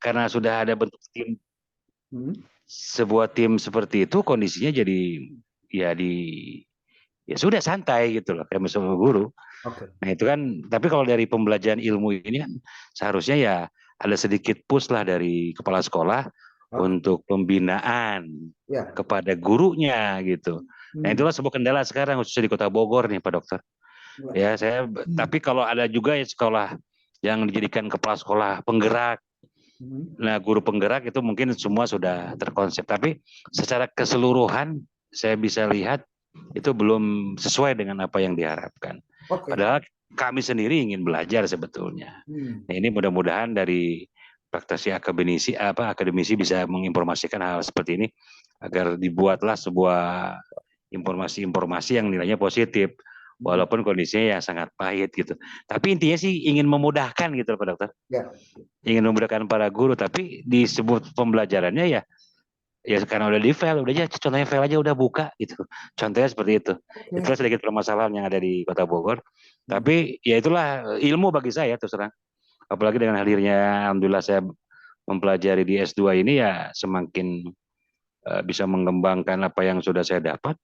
karena sudah ada bentuk tim, sebuah tim seperti itu kondisinya jadi ya ya sudah santai gitu loh kayak misalnya guru. Nah itu kan, tapi kalau dari pembelajaran ilmu ini kan seharusnya ya ada sedikit push lah dari kepala sekolah untuk pembinaan kepada gurunya gitu. Nah itulah sebuah kendala sekarang khususnya di Kota Bogor nih Pak Dokter. Ya saya, tapi kalau ada juga ya sekolah yang dijadikan kepala sekolah penggerak. Nah guru penggerak itu mungkin semua sudah terkonsep, tapi secara keseluruhan saya bisa lihat itu belum sesuai dengan apa yang diharapkan. Padahal kami sendiri ingin belajar sebetulnya. Nah, ini mudah-mudahan dari praktisi akademisi bisa menginformasikan hal seperti ini agar dibuatlah sebuah informasi-informasi yang nilainya positif walaupun kondisinya ya sangat pahit gitu. Tapi intinya sih ingin memudahkan gitu Pak Dokter. Ingin memudahkan para guru, tapi disebut pembelajarannya ya karena udah di file, udah aja contohnya file aja udah buka gitu. Contohnya seperti itu. Itulah sedikit permasalahan yang ada di Kota Bogor. Tapi ya itulah ilmu bagi saya terus terang. Apalagi dengan hadirnya alhamdulillah saya mempelajari di S2 ini ya semakin bisa mengembangkan apa yang sudah saya dapat.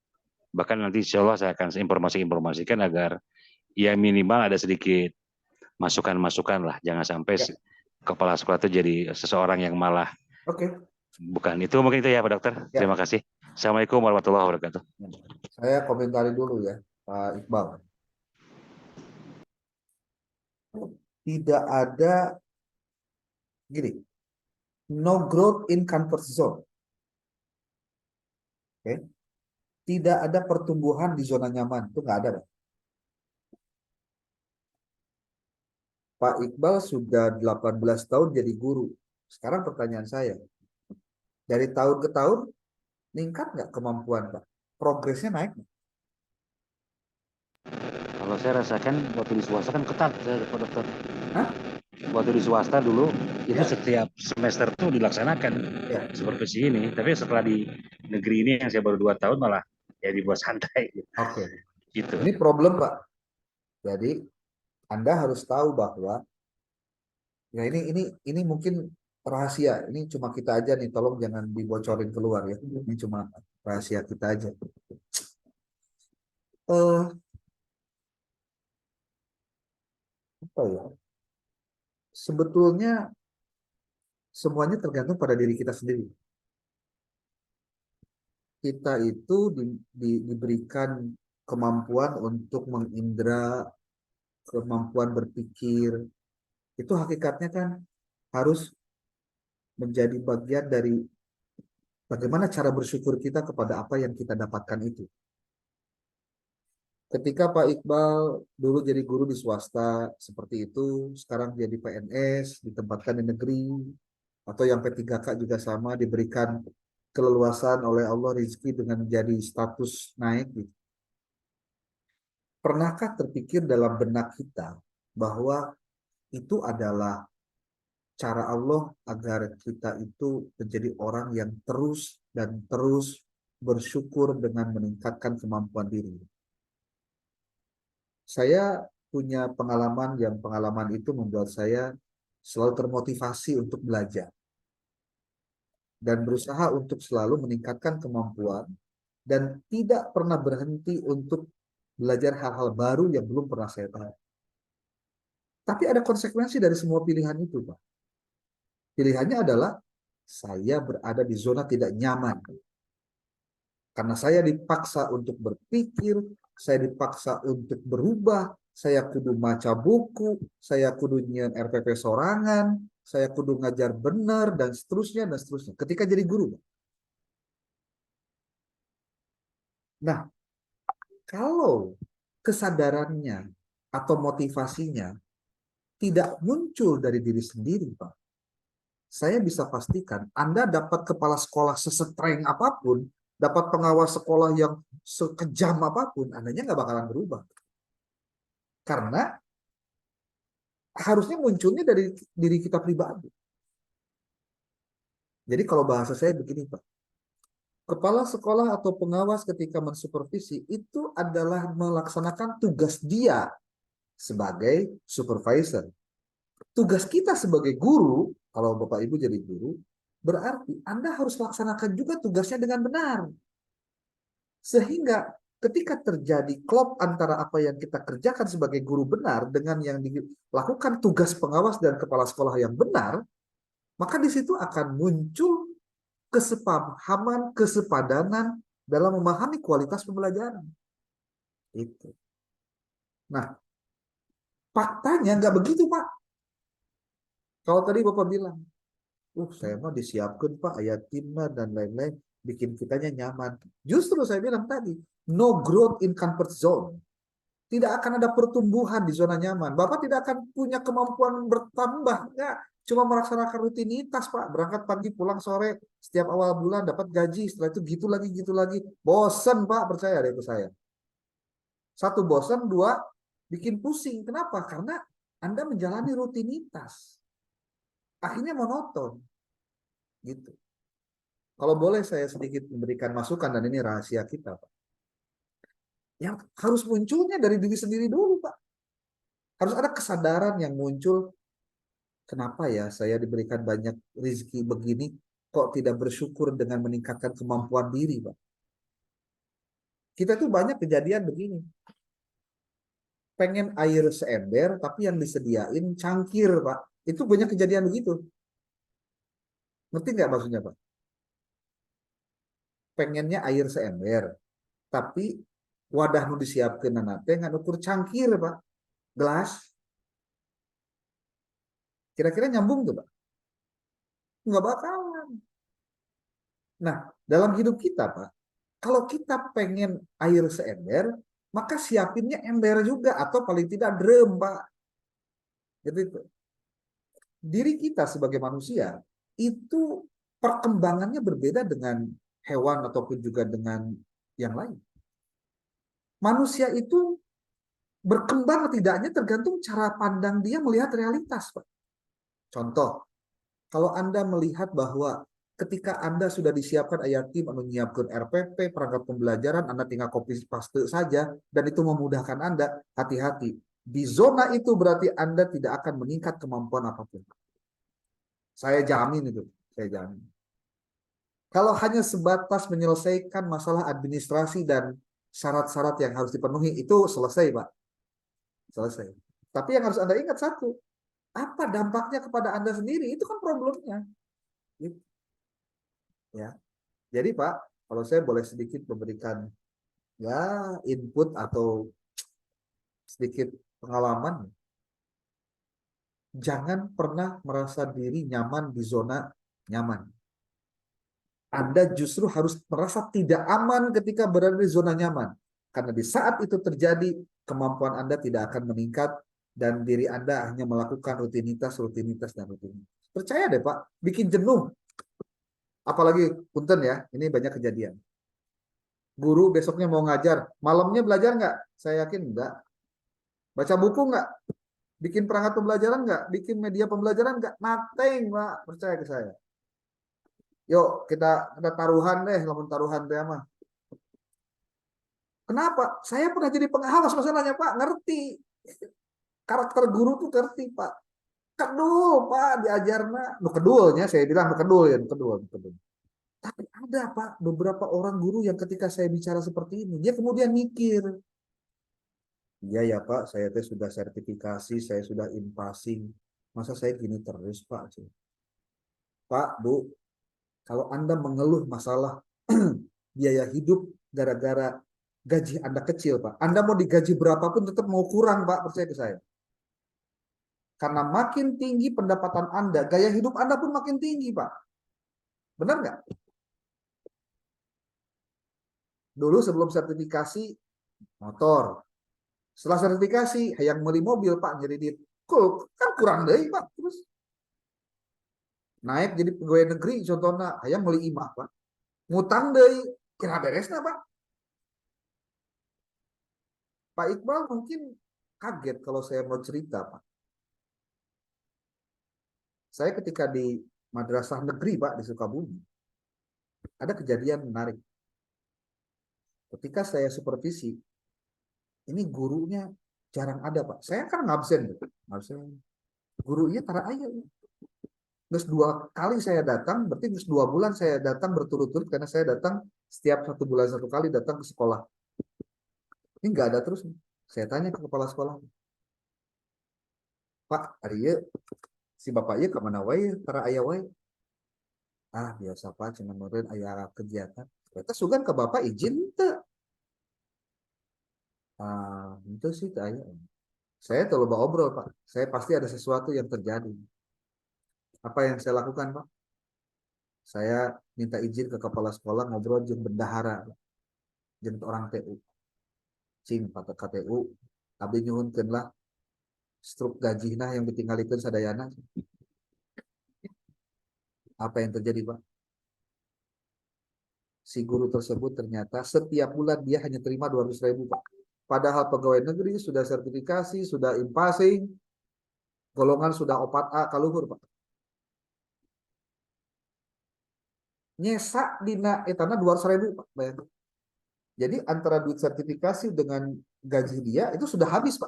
Bahkan nanti insya Allah saya akan informasikan agar ya minimal ada sedikit masukan-masukan lah. Jangan sampai kepala sekolah itu jadi seseorang yang malah bukan. Itu mungkin itu ya Pak Dokter. Terima kasih. Assalamualaikum warahmatullahi wabarakatuh. Saya komentari dulu ya Pak Iqbal. Tidak ada gini, no growth in comfort zone. Tidak ada pertumbuhan di zona nyaman, itu nggak ada. Pak Iqbal sudah 18 tahun jadi guru. Sekarang pertanyaan saya, dari tahun ke tahun meningkat nggak kemampuan Pak? Progresnya naik nggak? Kalau saya rasakan waktu di swasta kan ketat Pak Dokter. Waktu di swasta dulu itu setiap semester tuh dilaksanakan supervisi ini, tapi setelah di negeri ini yang saya baru 2 tahun malah ya dibuat santai. Gitu. Ini problem Pak. Jadi Anda harus tahu bahwa ya ini mungkin rahasia. Ini cuma kita aja nih, tolong jangan dibocorin keluar ya. Ini cuma rahasia kita aja. Apa ya? Sebetulnya semuanya tergantung pada diri kita sendiri. Kita itu diberikan kemampuan untuk mengindra, kemampuan berpikir. Itu hakikatnya kan harus menjadi bagian dari bagaimana cara bersyukur kita kepada apa yang kita dapatkan itu. Ketika Pak Iqbal dulu jadi guru di swasta seperti itu, sekarang jadi PNS, ditempatkan di negeri, atau yang P3K juga sama, diberikan keleluasan oleh Allah rezeki dengan jadi status naik. Gitu. Pernahkah terpikir dalam benak kita bahwa itu adalah cara Allah agar kita itu menjadi orang yang terus dan terus bersyukur dengan meningkatkan kemampuan diri? Saya punya pengalaman yang pengalaman itu membuat saya selalu termotivasi untuk belajar dan berusaha untuk selalu meningkatkan kemampuan dan tidak pernah berhenti untuk belajar hal-hal baru yang belum pernah saya tahu. Tapi ada konsekuensi dari semua pilihan itu, Pak. Pilihannya adalah saya berada di zona tidak nyaman. Karena saya dipaksa untuk berpikir, saya dipaksa untuk berubah, saya kudu maca buku, saya kudu nyian RPP sorangan, saya kudu ngajar benar, dan seterusnya, dan seterusnya. Ketika jadi guru. Nah, kalau kesadarannya atau motivasinya tidak muncul dari diri sendiri, Pak, saya bisa pastikan Anda dapat kepala sekolah sesetreng apapun, dapat pengawas sekolah yang sekejam apapun, Andanya nggak bakalan berubah. Karena harusnya munculnya dari diri kita pribadi. Jadi kalau bahasa saya begini, Pak. Kepala sekolah atau pengawas ketika mensupervisi itu adalah melaksanakan tugas dia sebagai supervisor. Tugas kita sebagai guru Kalau Bapak Ibu jadi guru, berarti Anda harus laksanakan juga tugasnya dengan benar. Sehingga ketika terjadi klop antara apa yang kita kerjakan sebagai guru benar dengan yang dilakukan tugas pengawas dan kepala sekolah yang benar, maka di situ akan muncul kesepahaman, kesepadanan dalam memahami kualitas pembelajaran. Itu. Nah, faktanya nggak begitu, Pak. Kalau tadi Bapak bilang, saya mah disiapkan Pak, ayat timna dan lain-lain, bikin kitanya nyaman. Justru saya bilang tadi, no growth in comfort zone. Tidak akan ada pertumbuhan di zona nyaman. Bapak tidak akan punya kemampuan bertambah. Enggak. Cuma melaksanakan rutinitas, Pak. Berangkat pagi, pulang sore. Setiap awal bulan dapat gaji. Setelah itu gitu lagi, gitu lagi. Bosen, Pak. Percaya deh ke saya. Satu, bosen. Dua, bikin pusing. Kenapa? Karena Anda menjalani rutinitas. Akhirnya monoton. Gitu. Kalau boleh saya sedikit memberikan masukan, dan ini rahasia kita, Pak. Yang harus munculnya dari diri sendiri dulu, Pak. Harus ada kesadaran yang muncul, kenapa ya saya diberikan banyak rezeki begini, kok tidak bersyukur dengan meningkatkan kemampuan diri, Pak. Kita tuh banyak kejadian begini. Pengen air seember, tapi yang disediain cangkir, Pak. Itu banyak kejadian begitu. Ngerti nggak maksudnya, Pak? Pengennya air seember, tapi wadah nu disiapkan nanate nggak ukur cangkir, Pak. Gelas. Kira-kira nyambung tuh, Pak? Nggak bakalan. Nah, dalam hidup kita, Pak, kalau kita pengen air seember, maka siapinnya ember juga, atau paling tidak drum, Pak. Jadi diri kita sebagai manusia, itu perkembangannya berbeda dengan hewan ataupun juga dengan yang lain. Manusia itu berkembang tidaknya tergantung cara pandang dia melihat realitas, Pak. Contoh, kalau Anda melihat bahwa ketika Anda sudah disiapkan ayat tim menyiapkan RPP, perangkat pembelajaran, Anda tinggal copy paste saja, dan itu memudahkan Anda, hati-hati. Di zona itu berarti Anda tidak akan meningkat kemampuan apapun. Saya jamin itu, saya jamin. Kalau hanya sebatas menyelesaikan masalah administrasi dan syarat-syarat yang harus dipenuhi, itu selesai, Pak. Selesai. Tapi yang harus Anda ingat satu, apa dampaknya kepada Anda sendiri? Itu kan problemnya. Gitu. Ya. Jadi Pak, kalau saya boleh sedikit memberikan ya input atau sedikit pengalaman, jangan pernah merasa diri nyaman di zona nyaman. Anda justru harus merasa tidak aman ketika berada di zona nyaman. Karena di saat itu terjadi, kemampuan Anda tidak akan meningkat dan diri Anda hanya melakukan rutinitas, rutinitas, dan rutinitas. Percaya deh Pak, bikin jenuh. Apalagi punten ya, ini banyak kejadian. Guru besoknya mau ngajar, malamnya belajar nggak? Saya yakin enggak. Baca buku nggak? Bikin perangkat pembelajaran nggak? Bikin media pembelajaran nggak? Nothing, Pak. Percaya ke saya. Yuk kita taruhan deh, lamun taruhan deh mah. Kenapa? Saya pernah jadi pengawas masalahnya, Pak. Ngerti. Karakter guru tuh ngerti, Pak. Kedul, Pak, diajarna. Nu kedulnya, saya bilang nu kedul ya, nu kedul, nu kedul. Tapi ada, Pak, beberapa orang guru yang ketika saya bicara seperti ini, dia kemudian mikir, iya ya Pak, saya teh sudah sertifikasi, saya sudah in-passing. Masa saya gini terus, Pak? Pak, Bu, kalau Anda mengeluh masalah biaya hidup gara-gara gaji Anda kecil, Pak. Anda mau digaji berapapun tetap mau kurang, Pak, percaya ke saya. Karena makin tinggi pendapatan Anda, gaya hidup Anda pun makin tinggi, Pak. Benar nggak? Dulu sebelum sertifikasi, motor. Setelah sertifikasi, hayang beli mobil, Pak, jadi di kan kurang deh, Pak. Terus naik jadi pegawai negeri, contohnya, hayang beli imah, Pak. Ngutang deh, kira beresnya, Pak. Pak Iqbal mungkin kaget kalau saya mau cerita, Pak. Saya ketika di madrasah negeri, Pak, di Sukabumi, ada kejadian menarik. Ketika saya supervisi, ini gurunya jarang ada, Pak. Saya kan ngabsen, ngabsen. Gurunya tara aja. Terus 2 kali saya datang, berarti terus 2 bulan saya datang berturut-turut karena saya datang setiap 1 bulan 1 kali datang ke sekolah. Ini nggak ada terus. Saya tanya ke kepala sekolah, Pak, hari ya si bapaknya kemana wae, para ayah wae. Ah biasa Pak, cuma meureun ayah kegiatan. Kita sugan ke bapak izin teu. Ah itu sih ayah. Saya terlalu obrol Pak. Saya pasti ada sesuatu yang terjadi. Apa yang saya lakukan Pak? Saya minta izin ke kepala sekolah ngobrol jeung bendahara, jeung orang TU. Cing pada KTU, abdi nyuhunkeun lah struk gajina yang ditinggalikeun sadayana. Apa yang terjadi Pak? Si guru tersebut ternyata setiap bulan dia hanya terima 200.000 Pak. Padahal pegawai negeri sudah sertifikasi, sudah impasing, golongan sudah 4A kaluhur Pak. Nyesa dina etana 200.000 Pak. Bayangkan. Jadi antara duit sertifikasi dengan gaji dia itu sudah habis Pak.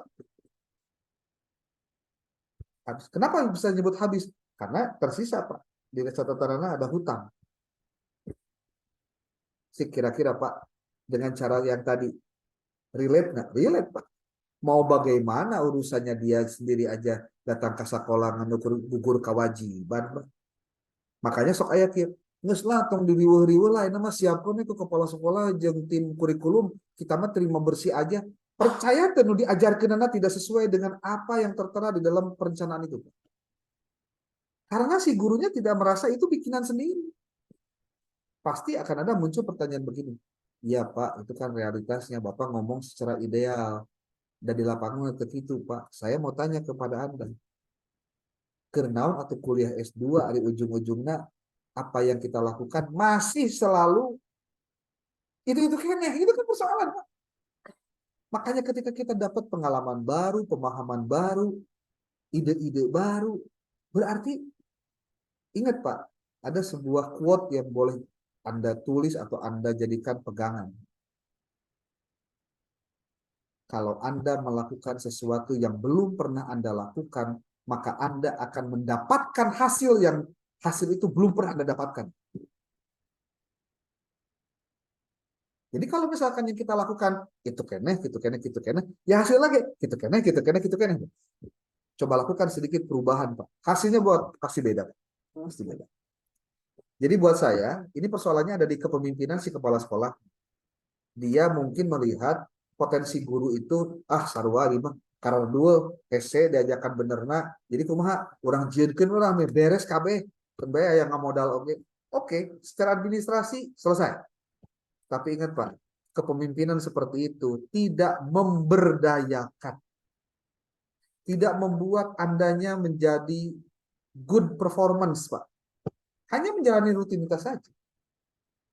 Habis. Kenapa bisa disebut habis? Karena tersisa Pak. Di catatan ada hutang. Si kira-kira Pak, dengan cara yang tadi relate nggak? Relate Pak. Mau bagaimana urusannya dia sendiri aja datang ke sekolah ngukur gugur kewajiban Pak. Makanya sok aya kieu. Geus lah tong diriweuh-riweuh lah nama siapkeun ke kepala sekolah jeung tim kurikulum kita mah terima bersih aja. Percaya teh nu diajarkeunana tidak sesuai dengan apa yang tertera di dalam perencanaan itu. Karena si gurunya tidak merasa itu bikinan sendiri. Pasti akan ada muncul pertanyaan begini. Iya Pak, itu kan realitasnya. Bapak ngomong secara ideal. Dan di lapangan itu Pak. Saya mau tanya kepada Anda. Kenaun atau kuliah S2 di ujung-ujungnya apa yang kita lakukan masih selalu itu kayaknya itu kan persoalan Pak. Makanya ketika kita dapat pengalaman baru, pemahaman baru, ide-ide baru, berarti ingat Pak, ada sebuah quote yang boleh Anda tulis atau Anda jadikan pegangan. Kalau Anda melakukan sesuatu yang belum pernah Anda lakukan, maka Anda akan mendapatkan hasil yang hasil itu belum pernah Anda dapatkan. Jadi kalau misalkan yang kita lakukan itu kene, ya hasil lagi itu kene. Coba lakukan sedikit perubahan, Pak. Hasilnya buat pasti beda, Pak. Pasti beda. Jadi buat saya, ini persoalannya ada di kepemimpinan si kepala sekolah. Dia mungkin melihat potensi guru itu sarua mah karena dua hese diajakan benerna. Jadi kumaha urang jieunkeun urang beres kabeh teu aya ngamodal oke, secara administrasi selesai. Tapi ingat Pak, kepemimpinan seperti itu tidak memberdayakan. Tidak membuat Andanya menjadi good performance, Pak. Hanya menjalani rutinitas saja.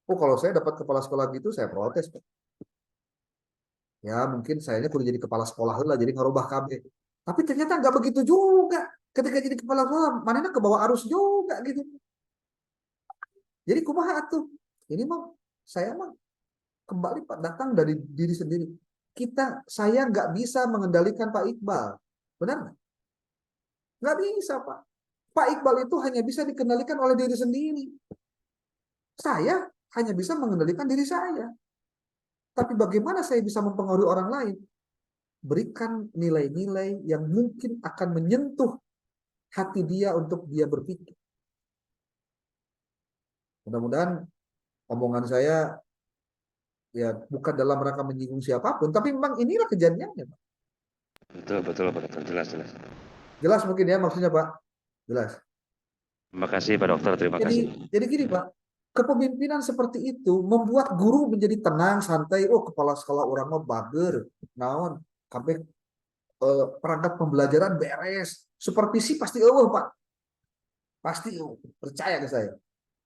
Oh, kalau saya dapat kepala sekolah gitu, saya protes, Pak. Ya, mungkin sayanya kudu jadi kepala sekolah lah, jadi ngerubah KB. Tapi ternyata nggak begitu juga. Ketika jadi kepala sekolah, manehna ke bawah arus juga gitu. Jadi kumaha tuh? Ini mah saya mah kembali Pak datang dari diri sendiri. Saya nggak bisa mengendalikan Pak Iqbal, benar nggak? Nggak bisa Pak. Pak Iqbal itu hanya bisa dikendalikan oleh diri sendiri. Saya hanya bisa mengendalikan diri saya. Tapi bagaimana saya bisa mempengaruhi orang lain? Berikan nilai-nilai yang mungkin akan menyentuh hati dia untuk dia berpikir. Mudah-mudahan omongan saya ya bukan dalam rangka menyinggung siapapun, tapi memang inilah kejadiannya, Pak. Betul, jelas. Jelas mungkin ya maksudnya, Pak. Jelas. Terima kasih Pak Dokter, terima kasih. Jadi gini, Pak. Kepemimpinan seperti itu membuat guru menjadi tenang, santai. Oh, kepala sekolah orang mah bager, naon, kabeh perangkat pembelajaran beres. Supervisi pasti Pak. Pasti percaya ke saya.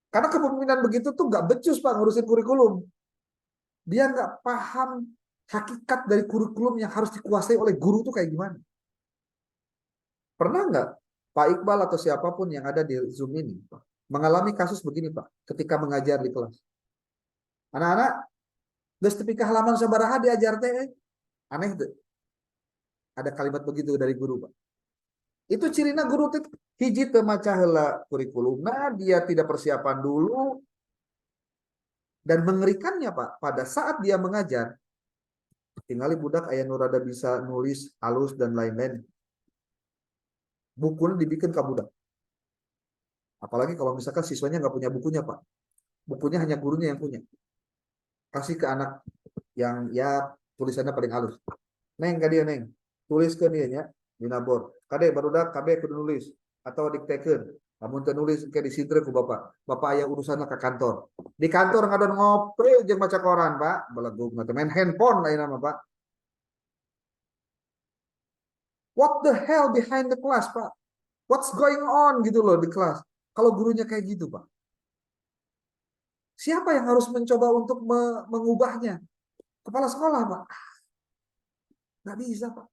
Karena kepemimpinan begitu tuh nggak becus Pak ngurusin kurikulum. Dia nggak paham hakikat dari kurikulum yang harus dikuasai oleh guru tuh kayak gimana. Pernah nggak Pak Iqbal atau siapapun yang ada di Zoom ini mengalami kasus begini Pak, ketika mengajar di kelas? Anak-anak, geus tepi ka halaman sabaraha diajar teh, aneh tuh. Ada kalimat begitu dari guru Pak. Itu cirina guru hiji teu maca heula kurikulumna, dia tidak persiapan dulu, dan mengerikannya Pak, pada saat dia mengajar, tinggali budak aya nu rada bisa nulis halus dan lain-lain, bukunya dibikin ke budak. Apalagi kalau misalkan siswanya nggak punya bukunya Pak, bukunya hanya gurunya yang punya, kasih ke anak yang ya tulisannya paling halus. Neng ka dia neng, tuliskeun dia nya dina bord. Kade barudak kabeh kudu nulis atau diktekeun. Lamun teu nulis ke disidre ku bapak. Bapak aya urusanna ka kantor. Di kantor ngadon ngopi jeung maca koran, Pak. Belegugna teh main handphone ayeuna mah, Pak. What the hell behind the class, Pak? What's going on gitu loh di kelas. Kalau gurunya kayak gitu, Pak. Siapa yang harus mencoba untuk mengubahnya? Kepala sekolah, Pak. Nggak bisa, Pak.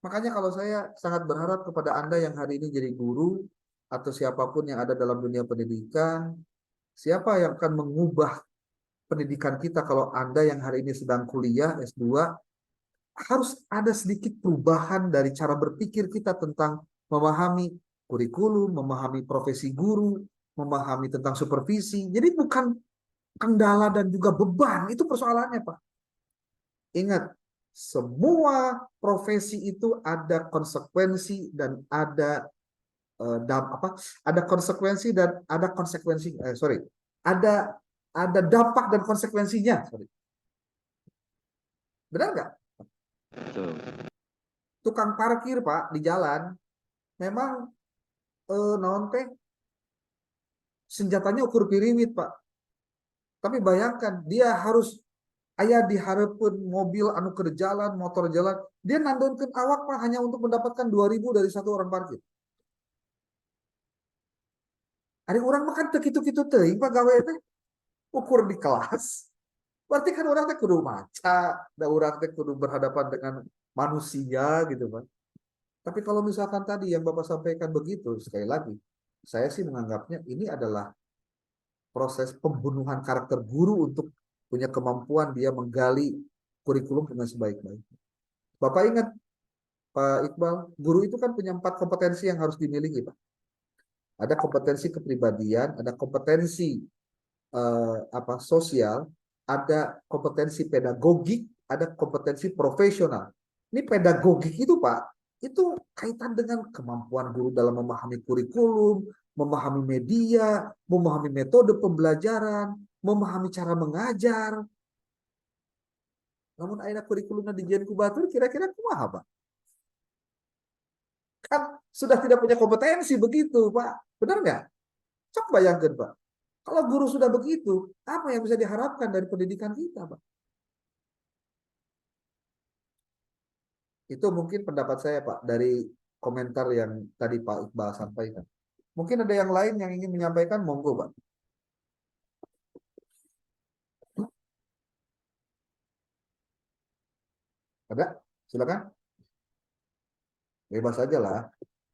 Makanya kalau saya sangat berharap kepada Anda yang hari ini jadi guru atau siapapun yang ada dalam dunia pendidikan, siapa yang akan mengubah pendidikan kita kalau Anda yang hari ini sedang kuliah S2, harus ada sedikit perubahan dari cara berpikir kita tentang memahami kurikulum, memahami profesi guru, memahami tentang supervisi. Jadi bukan kendala dan juga beban, itu persoalannya, Pak. Ingat, semua profesi itu ada konsekuensi dan ada ada konsekuensi dan ada konsekuensi ada dampak dan konsekuensinya. Benar nggak? Tukang parkir Pak di jalan memang naon teh senjatanya ukur pirimit Pak. Tapi bayangkan dia harus aya diharapkan mobil anu keur jalan, motor jalan, dia nandonkeun awak Pak hanya untuk mendapatkan 2.000 dari satu orang parkir. Ada orang makan teu kitu-kitu teuing Pak gawe teh ukur di kelas. Berarti kan orang teh kudu maca, da orang teh kudu berhadapan dengan manusia gitu Pak. Tapi kalau misalkan tadi yang Bapak sampaikan begitu, sekali lagi, saya sih menganggapnya ini adalah proses pembunuhan karakter guru untuk punya kemampuan dia menggali kurikulum dengan sebaik-baiknya. Bapak ingat, Pak Iqbal, guru itu kan punya 4 kompetensi yang harus dimiliki, Pak. Ada kompetensi kepribadian, ada kompetensi sosial, ada kompetensi pedagogik, ada kompetensi profesional. Ini pedagogik itu, Pak, itu kaitan dengan kemampuan guru dalam memahami kurikulum, memahami media, memahami metode pembelajaran, memahami cara mengajar. Namun ayeuna kurikulumna dijieun ku batur, kira-kira kumaha, Pak? Kan sudah tidak punya kompetensi begitu, Pak. Benar nggak? Coba bayangkan, Pak. Kalau guru sudah begitu, apa yang bisa diharapkan dari pendidikan kita, Pak? Itu mungkin pendapat saya, Pak, dari komentar yang tadi Pak Iqbal sampaikan. Mungkin ada yang lain yang ingin menyampaikan, monggo, Pak. Ada? Silakan. Bebas aja lah.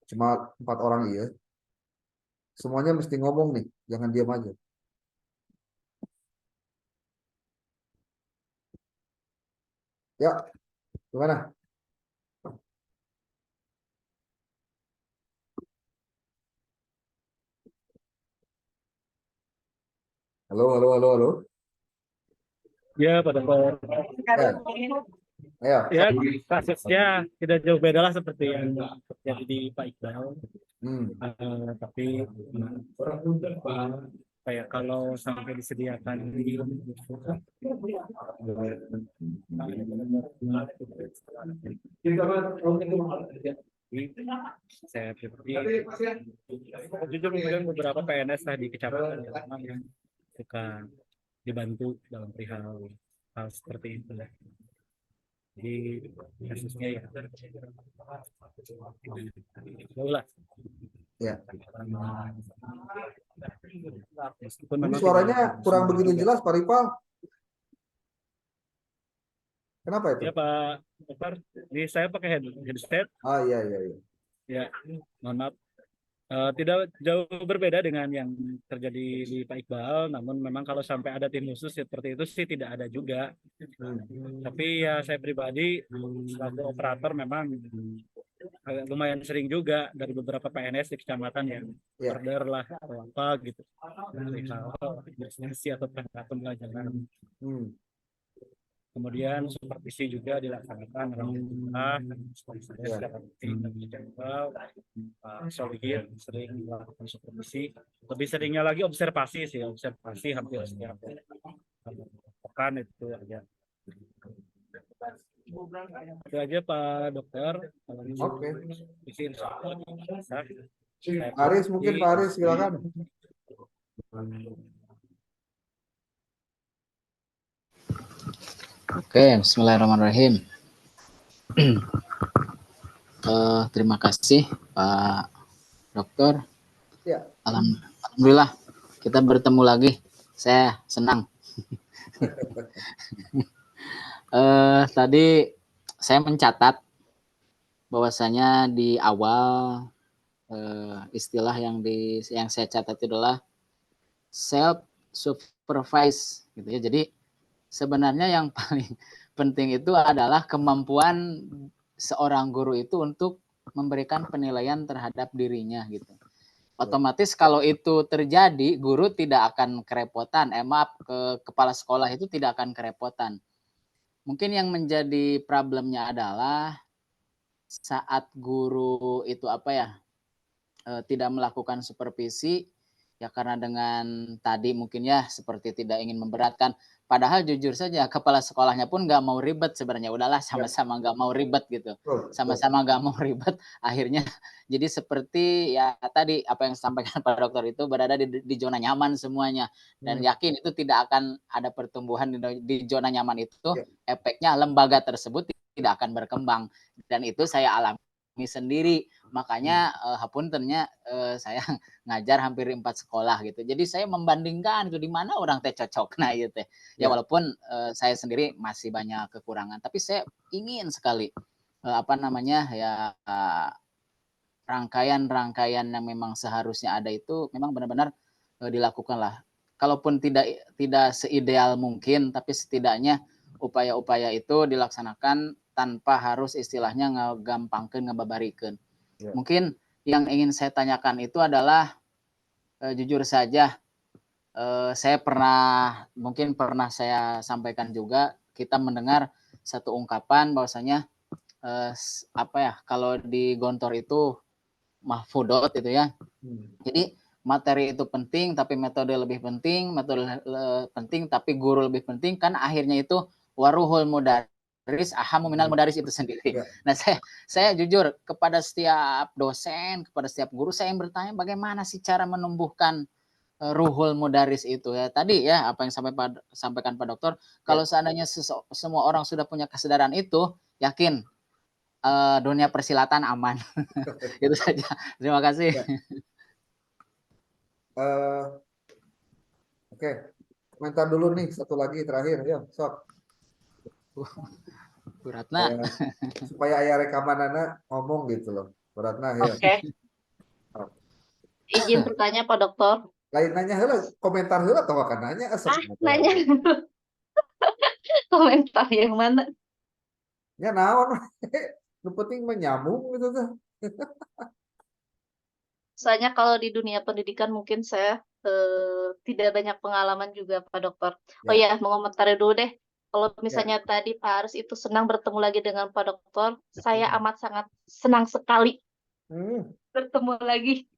Cuma 4 orang iya. Semuanya mesti ngomong nih, jangan diam aja. Ya, gimana? Halo, halo, halo, halo. Ya, Pak Dokter. Ya, Ya, kasusnya tidak jauh beda lah seperti yang terjadi di Pak Iqbal. Tapi kayak kalau sampai disediakan saya jujur kemudian beberapa PNS lah di kecamatan yang suka dibantu dalam perihal hal seperti itu. Jadi kasusnya ya lah. Ya. Meskipun Ini suaranya kurang begitu jelas, Pak Ripal. Kenapa itu? Ya Pak Dokter, ini saya pakai headset. Ah iya iya iya. Ya, mohon maaf. Tidak jauh berbeda dengan yang terjadi di Pak Iqbal, namun memang kalau sampai ada tim khusus seperti itu sih tidak ada juga. Tapi ya saya pribadi sebagai operator memang agak lumayan sering juga dari beberapa PNS di kecamatan yang order lah atau apa gitu dari hal administrasi atau perangkat pembelajaran. Kemudian supervisi juga dilaksanakan alhamdulillah. Saya secara rutin dan jadwal Solihin sering melakukan supervisi. Lebih seringnya lagi observasi sih, observasi hampir setiap pekan itu aja. Itu aja Pak Dokter. Oke. Pak Aris, mungkin Pak Aris silakan. Oke, bismillahirrahmanirrahim. Terima kasih Pak Dokter. Ya. Alhamdulillah kita bertemu lagi. Saya senang. Tadi saya mencatat bahwasanya di awal istilah yang saya catat itu adalah self supervise gitu ya. Jadi sebenarnya yang paling penting itu adalah kemampuan seorang guru itu untuk memberikan penilaian terhadap dirinya gitu. Otomatis kalau itu terjadi, guru tidak akan kerepotan. Kepala sekolah itu tidak akan kerepotan. Mungkin yang menjadi problemnya adalah saat guru itu tidak melakukan supervisi, ya karena dengan tadi mungkin ya seperti tidak ingin memberatkan. Padahal jujur saja kepala sekolahnya pun nggak mau ribet sebenarnya. Udahlah sama-sama nggak mau ribet gitu. Sama-sama nggak mau ribet. Akhirnya jadi seperti ya tadi apa yang disampaikan Pak Dokter itu berada di zona nyaman semuanya. Dan yakin itu tidak akan ada pertumbuhan di zona nyaman itu. Efeknya lembaga tersebut tidak akan berkembang. Dan itu saya alami sendiri. Makanya hapuntennya saya ngajar hampir 4 sekolah gitu. Jadi saya membandingkan itu di mana orang teh cocok nah gitu teh. Ya walaupun saya sendiri masih banyak kekurangan, tapi saya ingin sekali rangkaian-rangkaian yang memang seharusnya ada itu memang benar-benar dilakukan lah. Kalaupun tidak seideal mungkin, tapi setidaknya upaya-upaya itu dilaksanakan tanpa harus istilahnya ngegampangkeun ngebabarikeun. Mungkin yang ingin saya tanyakan itu adalah jujur saja saya mungkin pernah saya sampaikan juga, kita mendengar satu ungkapan bahwasanya kalau di Gontor itu mahfudot itu ya. Jadi materi itu penting tapi metode lebih penting, tapi guru lebih penting, kan akhirnya itu waruhul mudaris ahamu minal mudaris itu sendiri. Nah, saya jujur kepada setiap dosen, kepada setiap guru saya yang bertanya bagaimana sih cara menumbuhkan ruhul mudaris itu ya. Tadi ya apa yang sampaikan Pak Dokter, kalau seandainya semua orang sudah punya kesadaran itu, yakin dunia persilatan aman. Itu saja. Terima kasih. Oke. Komentar dulu nih satu lagi terakhir ya, sok. Bu Ratna. Supaya ayah rekaman anak ngomong gitu loh. Bu Ratna ya. Oke. Izin bertanya Pak Dokter. Lain nanya heula, komentar heula atau kan nanya nanya. Komentar yang mana? Ya naon. Yang penting menyambung gitu tuh. Soalnya kalau di dunia pendidikan mungkin saya tidak banyak pengalaman juga Pak Dokter. Oh ya, mengomentari dulu deh. Kalau misalnya tadi Pak Aris itu senang bertemu lagi dengan Pak Dokter, saya amat sangat senang sekali bertemu lagi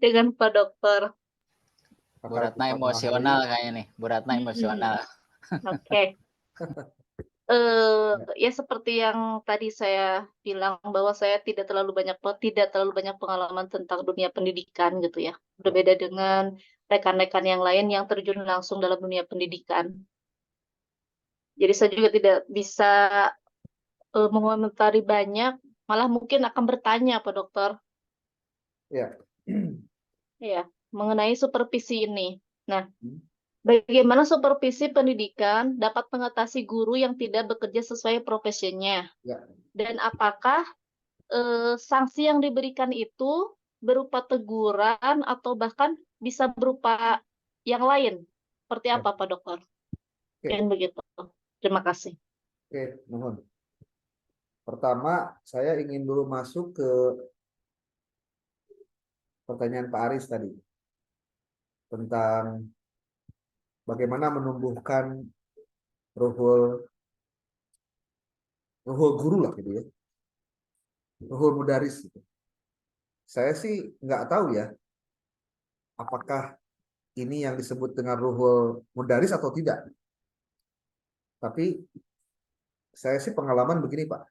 dengan Pak Dokter. Bu Ratna emosional kayaknya nih. Bu Ratna emosional. Oke. Ya seperti yang tadi saya bilang bahwa saya tidak terlalu banyak pengalaman tentang dunia pendidikan gitu ya. Berbeda dengan rekan-rekan yang lain yang terjun langsung dalam dunia pendidikan. Jadi saya juga tidak bisa mengomentari banyak, malah mungkin akan bertanya Pak Dokter. Ya. Ya, mengenai supervisi ini. Nah, bagaimana supervisi pendidikan dapat mengatasi guru yang tidak bekerja sesuai profesinya? Dan apakah sanksi yang diberikan itu berupa teguran atau bahkan bisa berupa yang lain? Seperti apa, Pak Dokter? Mungkin begitu. Terima kasih. Oke, mohon. Pertama, saya ingin dulu masuk ke pertanyaan Pak Aris tadi tentang bagaimana menumbuhkan ruhul guru lah gitu ya, ruhul mudaris gitu. Saya sih nggak tahu ya apakah ini yang disebut dengan ruhul mudaris atau tidak. Tapi saya sih pengalaman begini Pak.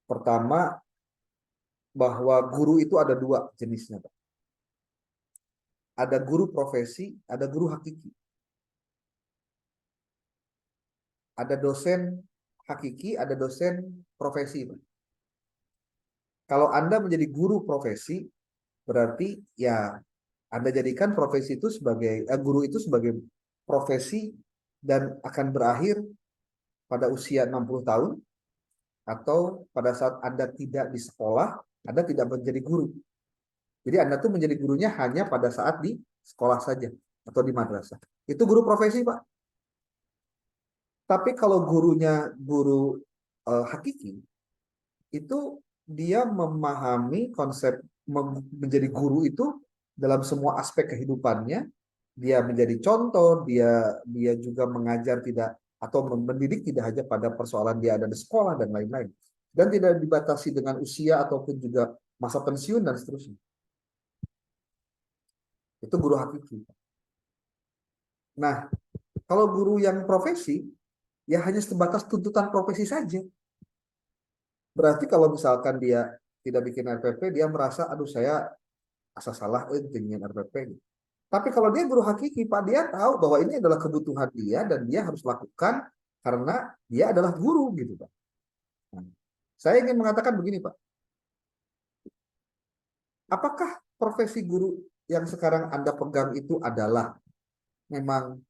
Pertama, bahwa guru itu ada dua jenisnya Pak. Ada guru profesi, ada guru hakiki. Ada dosen hakiki, ada dosen profesi Pak. Kalau Anda menjadi guru profesi, berarti ya Anda jadikan profesi itu sebagai guru itu sebagai profesi dan akan berakhir pada usia 60 tahun atau pada saat Anda tidak di sekolah, Anda tidak menjadi guru. Jadi Anda tuh menjadi gurunya hanya pada saat di sekolah saja atau di madrasah. Itu guru profesi, Pak. Tapi kalau gurunya guru hakiki, itu dia memahami konsep menjadi guru itu dalam semua aspek kehidupannya. Dia menjadi contoh, dia juga mengajar tidak atau mendidik tidak hanya pada persoalan dia ada di sekolah dan lain-lain. Dan tidak dibatasi dengan usia ataupun juga masa pensiun dan seterusnya. Itu guru hakiki. Nah, kalau guru yang profesi, ya hanya sebatas tuntutan profesi saja. Berarti kalau misalkan dia tidak bikin RPP, dia merasa, aduh saya asal salah, ingin RPP. Tapi kalau dia guru hakiki, Pak, dia tahu bahwa ini adalah kebutuhan dia dan dia harus lakukan karena dia adalah guru, gitu, Pak. Nah, saya ingin mengatakan begini, Pak. Apakah profesi guru yang sekarang Anda pegang itu adalah memang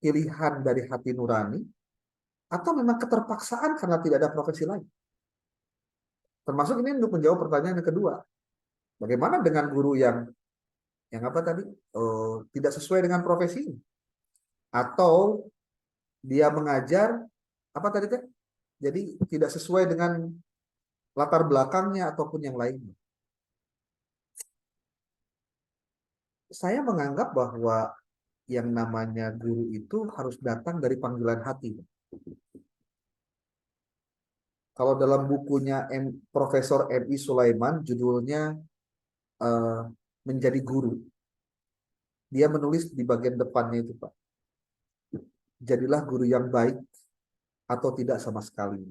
pilihan dari hati nurani atau memang keterpaksaan karena tidak ada profesi lain? Termasuk ini untuk menjawab pertanyaan yang kedua. Bagaimana dengan guru yang apa tadi? Tidak sesuai dengan profesi? Atau dia mengajar apa tadi Teh? Jadi tidak sesuai dengan latar belakangnya ataupun yang lainnya. Saya menganggap bahwa yang namanya guru itu harus datang dari panggilan hati. Kalau dalam bukunya Profesor M.I. Sulaiman, judulnya Menjadi Guru. Dia menulis di bagian depannya itu, Pak. Jadilah guru yang baik atau tidak sama sekali.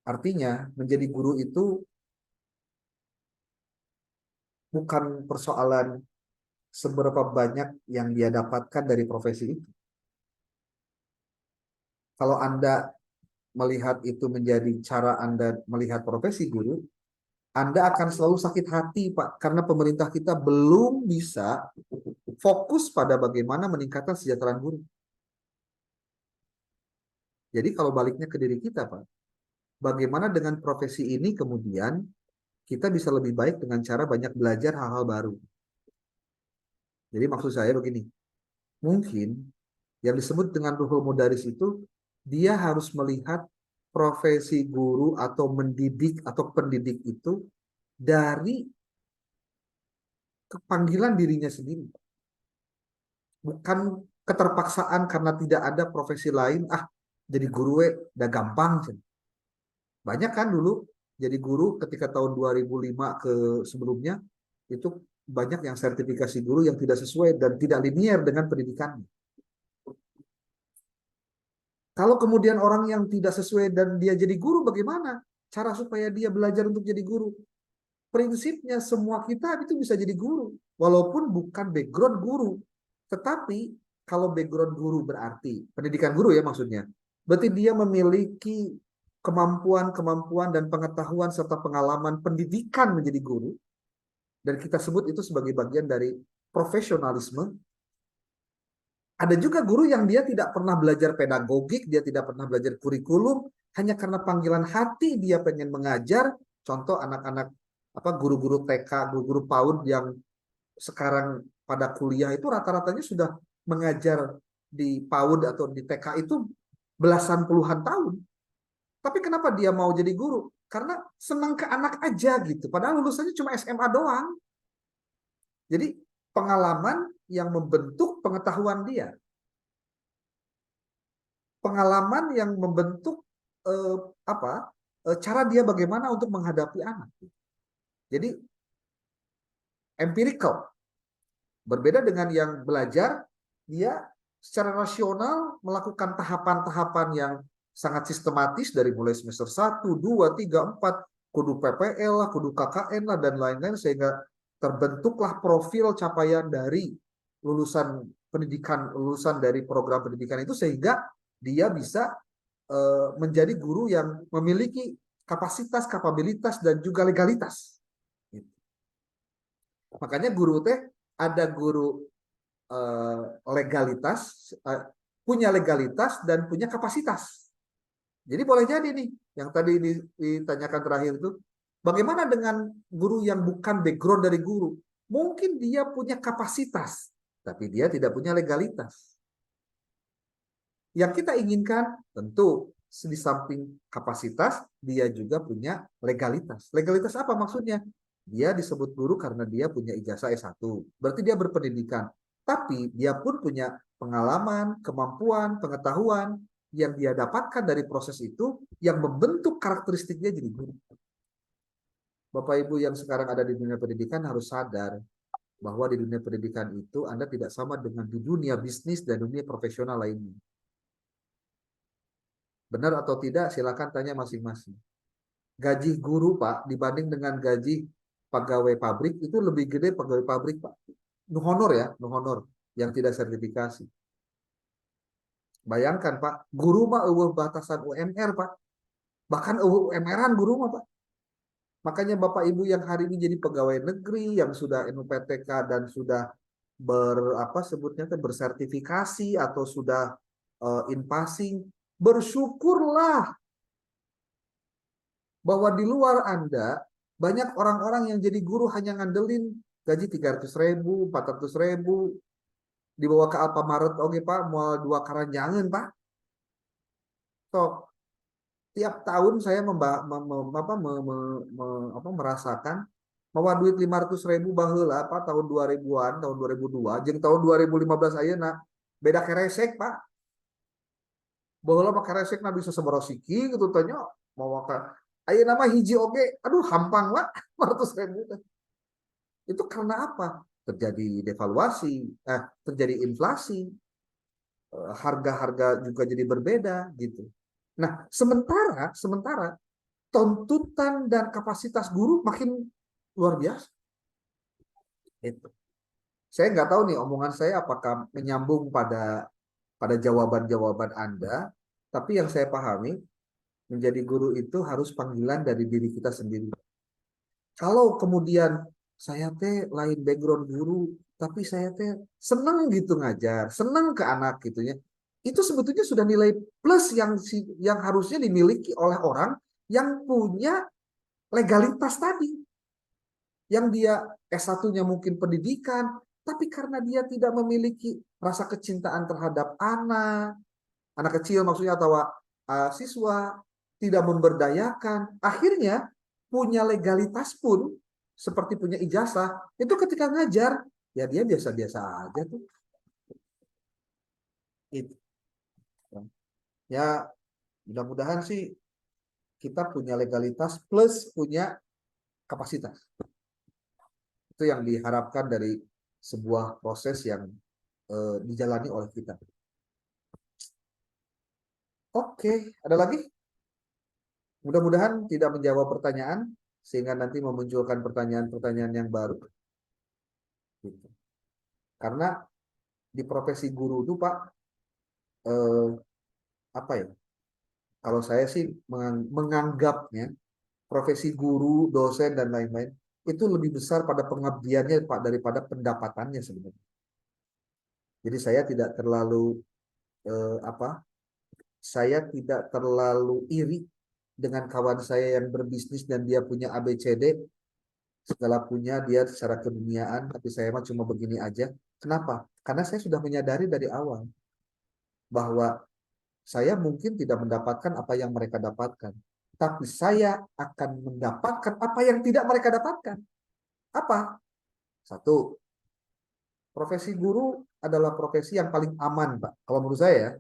Artinya, menjadi guru itu bukan persoalan seberapa banyak yang dia dapatkan dari profesi itu. Kalau Anda melihat itu menjadi cara Anda melihat profesi guru, Anda akan selalu sakit hati, Pak, karena pemerintah kita belum bisa fokus pada bagaimana meningkatkan kesejahteraan guru. Jadi kalau baliknya ke diri kita, Pak, bagaimana dengan profesi ini kemudian kita bisa lebih baik dengan cara banyak belajar hal-hal baru. Jadi maksud saya begini, mungkin yang disebut dengan ruhul mudaris itu, dia harus melihat profesi guru atau mendidik atau pendidik itu dari kepanggilan dirinya sendiri. Bukan keterpaksaan karena tidak ada profesi lain, jadi guru udah gampang. Banyak kan dulu jadi guru ketika tahun 2005 ke sebelumnya, itu banyak yang sertifikasi guru yang tidak sesuai dan tidak linier dengan pendidikannya. Kalau kemudian orang yang tidak sesuai dan dia jadi guru, bagaimana cara supaya dia belajar untuk jadi guru? Prinsipnya semua kita itu bisa jadi guru, walaupun bukan background guru. Tetapi kalau background guru berarti, pendidikan guru ya maksudnya, berarti dia memiliki kemampuan dan pengetahuan serta pengalaman pendidikan menjadi guru, dan kita sebut itu sebagai bagian dari profesionalisme. Ada juga guru yang dia tidak pernah belajar pedagogik, dia tidak pernah belajar kurikulum, hanya karena panggilan hati dia pengen mengajar. Contoh anak-anak guru-guru TK, guru-guru PAUD yang sekarang pada kuliah itu rata-ratanya sudah mengajar di PAUD atau di TK itu belasan puluhan tahun. Tapi kenapa dia mau jadi guru? Karena senang ke anak aja gitu. Padahal lulusannya cuma SMA doang. Jadi pengalaman yang membentuk pengetahuan dia. Pengalaman yang membentuk cara dia bagaimana untuk menghadapi anak. Jadi empirical. Berbeda dengan yang belajar, dia secara rasional melakukan tahapan-tahapan yang sangat sistematis dari mulai semester 1, 2, 3, 4, kudu PPL lah, kudu KKN lah, dan lain-lain, sehingga terbentuklah profil capaian dari lulusan pendidikan, lulusan dari program pendidikan itu, sehingga dia bisa menjadi guru yang memiliki kapasitas, kapabilitas, dan juga legalitas. Makanya guru teh ada guru legalitas, punya legalitas dan punya kapasitas. Jadi boleh jadi nih, yang tadi ditanyakan terakhir itu, bagaimana dengan guru yang bukan background dari guru? Mungkin dia punya kapasitas, tapi dia tidak punya legalitas. Yang kita inginkan tentu di samping kapasitas, dia juga punya legalitas. Legalitas apa maksudnya? Dia disebut guru karena dia punya ijazah S1. Berarti dia berpendidikan. Tapi dia pun punya pengalaman, kemampuan, pengetahuan yang dia dapatkan dari proses itu yang membentuk karakteristiknya jadi guru. Bapak Ibu yang sekarang ada di dunia pendidikan harus sadar bahwa di dunia pendidikan itu Anda tidak sama dengan di dunia bisnis dan dunia profesional lainnya. Benar atau tidak silakan tanya masing-masing. Gaji guru Pak dibanding dengan gaji pegawai pabrik itu lebih gede pegawai pabrik Pak. Honor ya, honor yang tidak sertifikasi. Bayangkan Pak, guru mah batasan UMR Pak. Bahkan UMR-an guru mah Pak. Makanya Bapak Ibu yang hari ini jadi pegawai negeri yang sudah NUPTK dan sudah bersertifikasi atau sudah in passing, bersyukurlah bahwa di luar Anda banyak orang-orang yang jadi guru hanya ngandelin gaji 300.000, 400.000, dibawa ke Alfamart oke Pak, mau 2 keranjangan Pak. So, tiap tahun saya merasakan bahwa duit 500.000 baheula Pak tahun 2000-an, tahun 2002, jeung tahun 2015 ayeuna beda keresek Pak. Baheula mah keresek bisa seborosiki gitu tanya mau makan. Ayeuna mah hiji oge, aduh hampang Pak, 500.000. Itu karena apa? Terjadi devaluasi, terjadi inflasi, harga-harga juga jadi berbeda gitu. Nah, sementara tuntutan dan kapasitas guru makin luar biasa. Itu. Saya nggak tahu nih omongan saya apakah menyambung pada jawaban-jawaban Anda, tapi yang saya pahami menjadi guru itu harus panggilan dari diri kita sendiri. Kalau kemudian saya teh lain background guru, tapi saya teh senang gitu ngajar, senang ke anak gitunya. Itu sebetulnya sudah nilai plus yang harusnya dimiliki oleh orang yang punya legalitas tadi. Yang dia S1-nya mungkin pendidikan, tapi karena dia tidak memiliki rasa kecintaan terhadap anak kecil maksudnya atau siswa, tidak memberdayakan, akhirnya punya legalitas pun seperti punya ijazah, itu ketika ngajar ya dia biasa-biasa aja tuh. Itu. Ya, mudah-mudahan sih kita punya legalitas plus punya kapasitas. Itu yang diharapkan dari sebuah proses yang dijalani oleh kita. Oke, ada lagi? Mudah-mudahan tidak menjawab pertanyaan sehingga nanti memunculkan pertanyaan-pertanyaan yang baru. Gitu. Karena di profesi guru itu Pak, kalau saya sih menganggapnya profesi guru, dosen dan lain-lain itu lebih besar pada pengabdiannya Pak daripada pendapatannya sebenarnya. Jadi saya tidak terlalu saya tidak terlalu iri dengan kawan saya yang berbisnis dan dia punya ABCD, segala punya dia secara keduniaan, tapi saya mah cuma begini aja. Kenapa? Karena saya sudah menyadari dari awal bahwa Saya mungkin tidak mendapatkan apa yang mereka dapatkan, tapi saya akan mendapatkan apa yang tidak mereka dapatkan. Apa? Satu, profesi guru adalah profesi yang paling aman, Pak. Kalau menurut saya,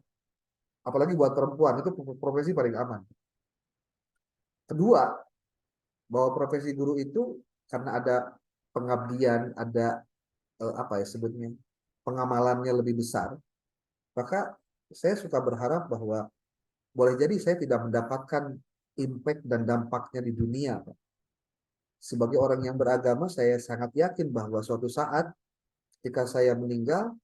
apalagi buat perempuan, itu profesi paling aman. Kedua, bahwa profesi guru itu karena ada pengabdian, ada apa ya sebutnya, pengamalannya lebih besar, maka saya suka berharap bahwa boleh jadi saya tidak mendapatkan impact dan dampaknya di dunia, Pak. Sebagai orang yang beragama, saya sangat yakin bahwa suatu saat ketika saya meninggal,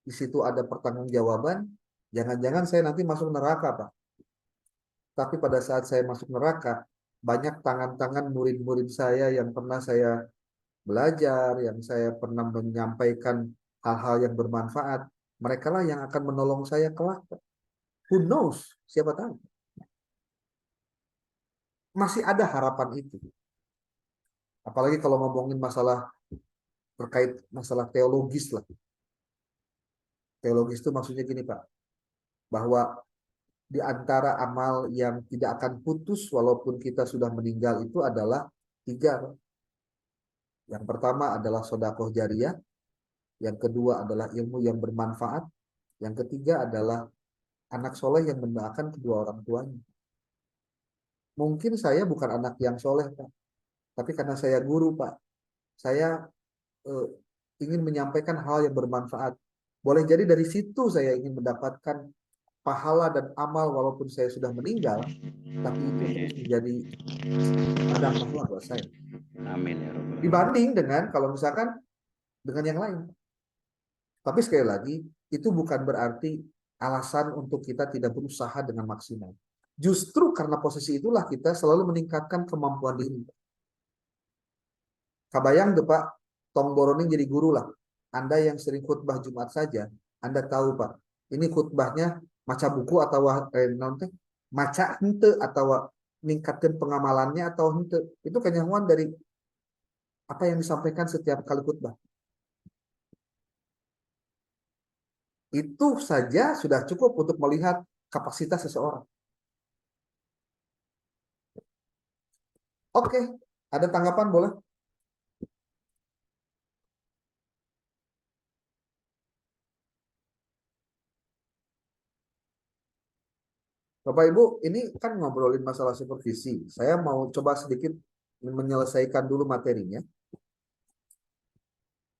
di situ ada pertanggungjawaban. Jangan-jangan saya nanti masuk neraka, Pak. Tapi pada saat saya masuk neraka, banyak tangan-tangan murid-murid saya yang pernah saya belajar, yang saya pernah menyampaikan hal-hal yang bermanfaat. Mereka lah yang akan menolong saya kelak. Who knows? Siapa tahu. Masih ada harapan itu. Apalagi kalau ngomongin masalah terkait masalah teologis lah. Teologis itu maksudnya gini, Pak. Bahwa di antara amal yang tidak akan putus walaupun kita sudah meninggal itu adalah 3. Yang pertama adalah sedekah jariah, yang kedua adalah ilmu yang bermanfaat, yang ketiga adalah anak soleh yang mendoakan kedua orang tuanya. Mungkin saya bukan anak yang soleh, Pak, tapi karena saya guru, Pak, saya ingin menyampaikan hal yang bermanfaat. Boleh jadi dari situ saya ingin mendapatkan pahala dan amal walaupun saya sudah meninggal, tapi itu terus menjadi ladang pahala buat saya. Amin ya Rabbal. Dibanding dengan kalau misalkan dengan yang lain. Tapi sekali lagi, itu bukan berarti alasan untuk kita tidak berusaha dengan maksimal. Justru karena posisi itulah kita selalu meningkatkan kemampuan diri. Kabayang deh Pak, tong boroning jadi guru lah. Anda yang sering khutbah Jumat saja, Anda tahu Pak, ini khutbahnya maca buku atau maca hente atau meningkatkan pengamalannya atau hente. Itu kenyahuan dari apa yang disampaikan setiap kali khutbah. Itu saja sudah cukup untuk melihat kapasitas seseorang. Oke, ada tanggapan boleh? Bapak Ibu, ini kan ngobrolin masalah supervisi. Saya mau coba sedikit menyelesaikan dulu materinya.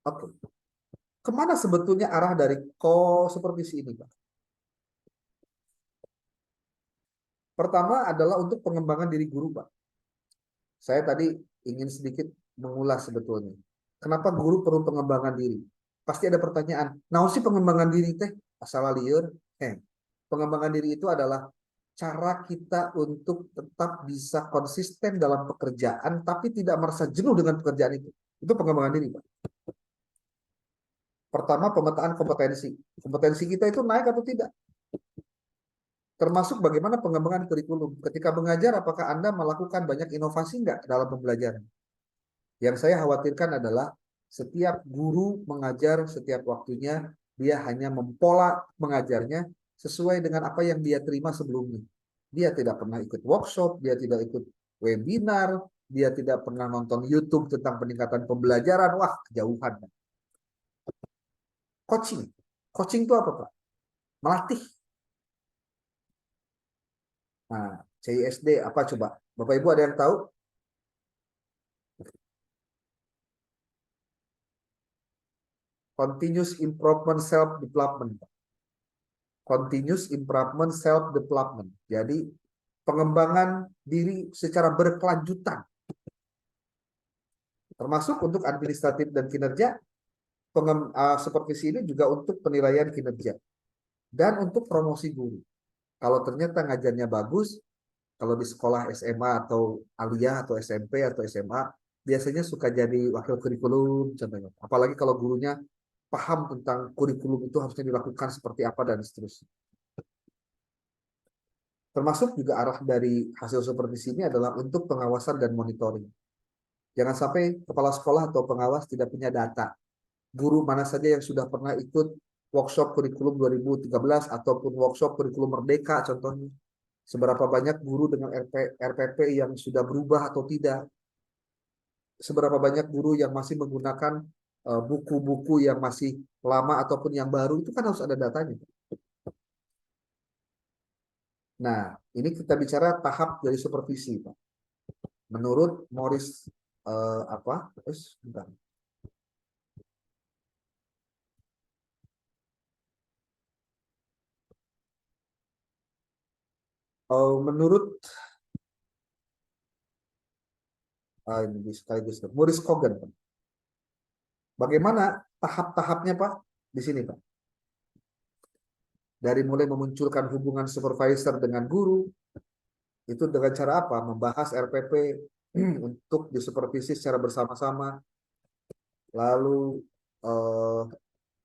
Oke. Kemana sebetulnya arah dari supervisi ini, Pak? Pertama adalah untuk pengembangan diri guru, Pak. Saya tadi ingin sedikit mengulas sebetulnya. Kenapa guru perlu pengembangan diri? Pasti ada pertanyaan, nah sih pengembangan diri teh? Asal liur. Pengembangan diri itu adalah cara kita untuk tetap bisa konsisten dalam pekerjaan, tapi tidak merasa jenuh dengan pekerjaan itu. Itu pengembangan diri, Pak. Pertama, pemetaan kompetensi. Kompetensi kita itu naik atau tidak? Termasuk bagaimana pengembangan kurikulum. Ketika mengajar, apakah Anda melakukan banyak inovasi enggak dalam pembelajaran? Yang saya khawatirkan adalah setiap guru mengajar setiap waktunya, dia hanya mempola mengajarnya sesuai dengan apa yang dia terima sebelumnya. Dia tidak pernah ikut workshop, dia tidak ikut webinar, dia tidak pernah nonton YouTube tentang peningkatan pembelajaran. Wah, kejauhan. Coaching. Coaching itu apa, Pak? Melatih. Nah, CISD apa coba? Bapak Ibu ada yang tahu? Continuous Improvement Self-Development. Continuous Improvement Self-Development. Jadi, pengembangan diri secara berkelanjutan. Termasuk untuk administratif dan kinerja, supervisi ini juga untuk penilaian kinerja. Dan untuk promosi guru. Kalau ternyata ngajarnya bagus, kalau di sekolah SMA atau aliyah atau SMP atau SMA, biasanya suka jadi wakil kurikulum contohnya. Apalagi kalau gurunya paham tentang kurikulum itu harusnya dilakukan seperti apa dan seterusnya. Termasuk juga arah dari hasil supervisi ini adalah untuk pengawasan dan monitoring. Jangan sampai kepala sekolah atau pengawas tidak punya data. Guru mana saja yang sudah pernah ikut workshop kurikulum 2013 ataupun workshop kurikulum Merdeka contohnya. Seberapa banyak guru dengan RPP yang sudah berubah atau tidak. Seberapa banyak guru yang masih menggunakan buku-buku yang masih lama ataupun yang baru, itu kan harus ada datanya. Nah, ini kita bicara tahap dari supervisi, Pak. Menurut Morris bentar. Menurut Maurice Kogan, Pak. Bagaimana tahap-tahapnya, Pak? Di sini, Pak. Dari mulai memunculkan hubungan supervisor dengan guru, itu dengan cara apa? Membahas RPP untuk disupervisi secara bersama-sama, lalu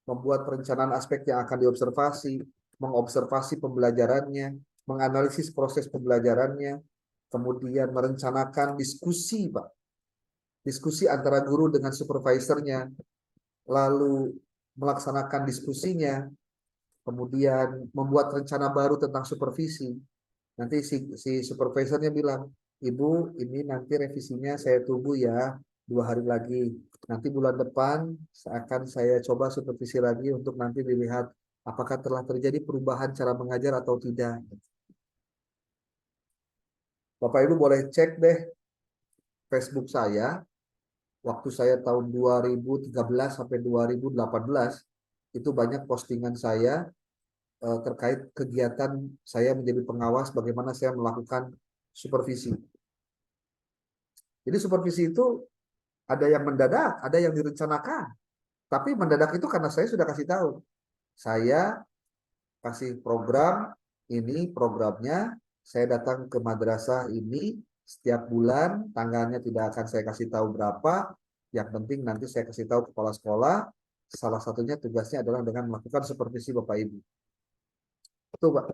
membuat perencanaan aspek yang akan diobservasi, mengobservasi pembelajarannya, menganalisis proses pembelajarannya, kemudian merencanakan diskusi, Pak. Diskusi antara guru dengan supervisornya, lalu melaksanakan diskusinya, kemudian membuat rencana baru tentang supervisi. Nanti si supervisornya bilang, Ibu, ini nanti revisinya saya tunggu ya 2 hari lagi. Nanti bulan depan akan saya coba supervisi lagi untuk nanti dilihat apakah telah terjadi perubahan cara mengajar atau tidak. Bapak Ibu boleh cek deh Facebook saya. Waktu saya tahun 2013 sampai 2018, itu banyak postingan saya terkait kegiatan saya menjadi pengawas, bagaimana saya melakukan supervisi. Jadi supervisi itu ada yang mendadak, ada yang direncanakan. Tapi mendadak itu karena saya sudah kasih tahu. Saya kasih program, ini programnya, saya datang ke madrasah ini setiap bulan, tanggalnya tidak akan saya kasih tahu berapa, yang penting nanti saya kasih tahu kepala sekolah, salah satunya tugasnya adalah dengan melakukan supervisi Bapak Ibu. Itu, Pak.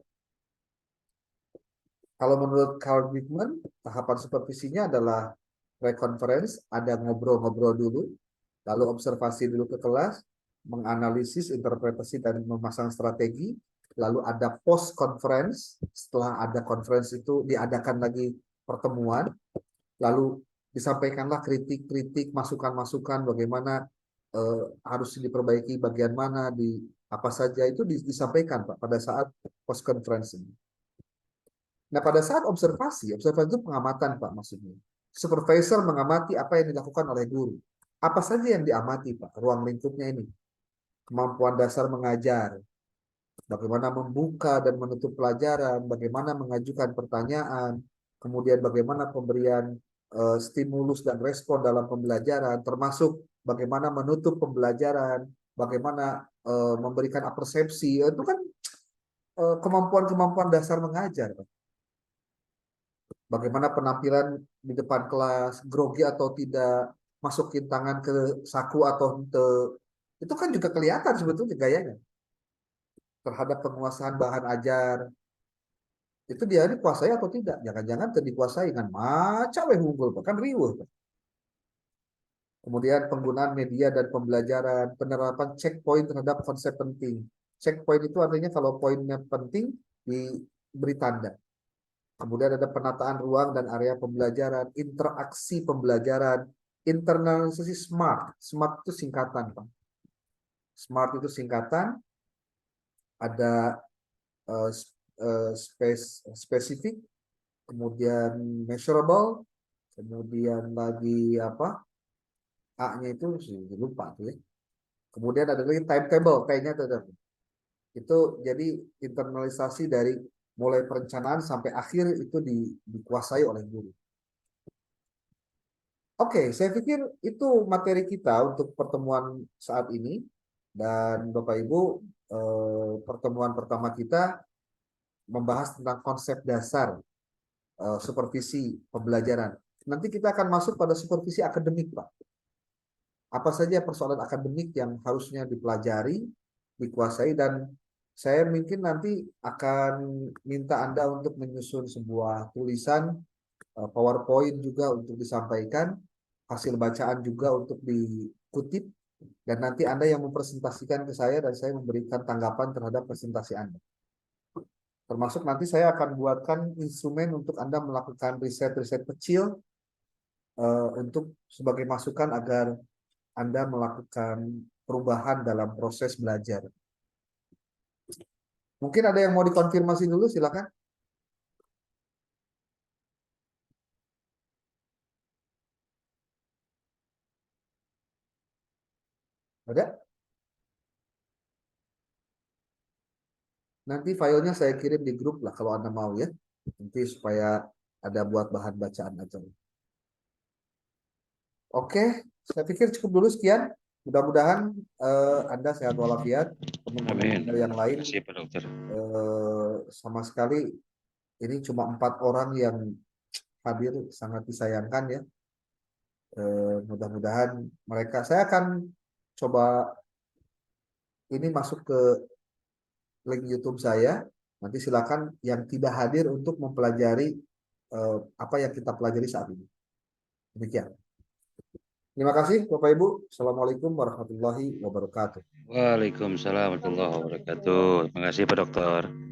Kalau menurut Carl Bickman, tahapan supervisinya adalah pre-conference, ada ngobrol-ngobrol dulu, lalu observasi dulu ke kelas, menganalisis, interpretasi, dan memasang strategi, lalu ada post-conference, setelah ada conference itu diadakan lagi pertemuan, lalu disampaikanlah kritik-kritik, masukan-masukan, bagaimana harus diperbaiki bagian mana, di apa saja itu disampaikan, Pak, pada saat post-conference ini. Nah, pada saat observasi itu pengamatan, Pak, maksudnya. Supervisor mengamati apa yang dilakukan oleh guru. Apa saja yang diamati, Pak? Ruang lingkupnya ini. Kemampuan dasar mengajar. Bagaimana membuka dan menutup pelajaran. Bagaimana mengajukan pertanyaan. Kemudian bagaimana pemberian stimulus dan respon dalam pembelajaran. Termasuk bagaimana menutup pembelajaran. Bagaimana memberikan persepsi. Itu kan kemampuan-kemampuan dasar mengajar, Pak. Bagaimana penampilan di depan kelas, grogi atau tidak, masukin tangan ke saku atau ente. Itu kan juga kelihatan sebetulnya gayanya. Terhadap penguasaan bahan ajar. Itu dia dikuasai atau tidak. Jangan-jangan dikuasai dengan macam yang unggul, bahkan riuh. Kemudian penggunaan media dan pembelajaran, penerapan checkpoint terhadap konsep penting. Checkpoint itu artinya kalau poinnya penting, diberi tanda. Kemudian ada penataan ruang dan area pembelajaran, interaksi pembelajaran, internalisasi SMART. SMART itu singkatan, Pak. SMART itu singkatan, ada spesifik, kemudian measurable, kemudian lagi apa? A-nya itu lupa tuh ya. Kemudian ada lagi timetable, kayaknya itu jadi internalisasi dari mulai perencanaan sampai akhir itu dikuasai oleh guru. Oke, saya pikir itu materi kita untuk pertemuan saat ini. Dan Bapak Ibu, pertemuan pertama kita membahas tentang konsep dasar supervisi pembelajaran. Nanti kita akan masuk pada supervisi akademik, Pak. Apa saja persoalan akademik yang harusnya dipelajari, dikuasai, dan saya mungkin nanti akan minta Anda untuk menyusun sebuah tulisan PowerPoint juga untuk disampaikan, hasil bacaan juga untuk dikutip, Dan nanti Anda yang mempresentasikan ke saya dan saya memberikan tanggapan terhadap presentasi Anda. Termasuk nanti saya akan buatkan instrumen untuk Anda melakukan riset-riset kecil untuk sebagai masukan agar Anda melakukan perubahan dalam proses belajar. Mungkin ada yang mau dikonfirmasi dulu, silakan. Ada? Nanti filenya saya kirim di grup lah kalau Anda mau ya. Nanti supaya ada buat bahan bacaan aja. Oke, saya pikir cukup dulu sekian. Mudah-mudahan Anda sehat walafiat. Teman-teman yang lain sama sekali ini cuma 4 orang yang hadir, sangat disayangkan ya. Mudah-mudahan mereka, saya akan coba ini masuk ke link YouTube saya. Nanti silakan yang tidak hadir untuk mempelajari apa yang kita pelajari saat ini. Demikian. Terima kasih Bapak Ibu. Assalamualaikum warahmatullahi wabarakatuh. Waalaikumsalam warahmatullahi wabarakatuh. Terima kasih Pak Dokter.